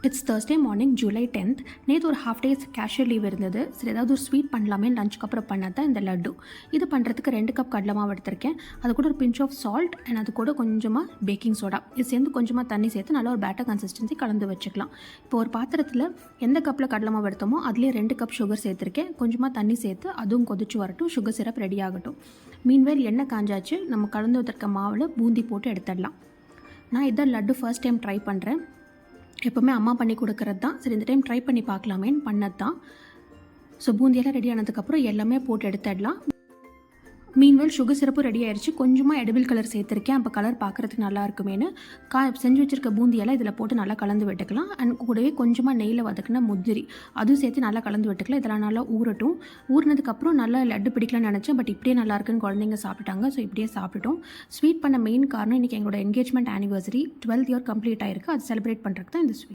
It's Thursday morning July 10th. நேற்று ஒரு half days casual leave இருந்தது. சரி ஏதாவது ஒரு ஸ்வீட் பண்ணலாமே லஞ்சுக்கு அப்புறம் பண்ணது தான் இந்த லட்டு. இது பண்ணுறதுக்கு 2 கப் கடலை மாவு எடுத்திருக்கேன். அது கூட ஒரு பிஞ்ச் ஆஃப் சால்ட் அண்ட் அது கூட கொஞ்சமாக பேக்கிங் சோடா இது சேர்ந்து கொஞ்சமாக தண்ணி சேர்த்து நல்லா ஒரு பேட்டர் கன்சிஸ்டன்சி கலந்து வச்சுக்கலாம். இப்போ ஒரு பாத்திரத்தில் எந்த கப்பில் கடலை மாவு எடுத்தோமோ அதுலேயே 2 கப் சுகர் சேர்த்துருக்கேன். கொஞ்சமாக தண்ணி சேர்த்து அதுவும் கொதிச்சு வரட்டும், சுகர் சிரப் ரெடி ஆகட்டும். மீன்வேல் எண்ணெய் காஞ்சாச்சு, நம்ம கலந்து வச்சிருக்க மாவில் பூந்தி போட்டு எடுத்துடலாம். நான் இதான் லட்டு ஃபர்ஸ்ட் டைம் ட்ரை பண்ணுறேன். எப்போவுமே அம்மா பண்ணி கொடுக்குறது தான். சரி இந்த டைம் ட்ரை பண்ணி பார்க்கலாமேன்னு பண்ணது தான். ஸோ பூந்தியெல்லாம் ரெடி ஆனதுக்கப்புறம் எல்லாமே போட்டு எடுத்துடலாம். மீன்வேல் சுகர் சிரப்பும் ரெடி ஆயிடுச்சு. கொஞ்சமாக எடிபிள் கலர் சேர்த்துருக்கேன், அப்போ கலர் பார்க்குறதுக்கு நல்லா இருக்குமேனு செஞ்சு வச்சுருக்க பூந்தியெல்லாம் இதில் போட்டு நல்லா கலந்து விட்டுக்கலாம். அண்ட் கூடவே கொஞ்சமாக நெய்யில் வதக்குன முந்திரி அதுவும் சேர்த்து நல்லா கலந்து விட்டுக்கலாம். இதெல்லாம் நல்லா ஊறட்டும். ஊறினதுக்கப்புறம் நல்லா லட்டு பிடிக்கலாம்னு நினச்சேன், பட் இப்படியே நல்லா இருக்குன்னு குழந்தைங்க சாப்பிட்டாங்க. ஸோ இப்படியே சாப்பிட்டோம். ஸ்வீட் பண்ண மெயின் காரணம் இன்றைக்கி எங்களோட engagement anniversary 12th year complete ஆயிருக்கு. அது செலிப்ரேட் பண்ணுறதுக்கு தான் இந்த ஸ்வீட்.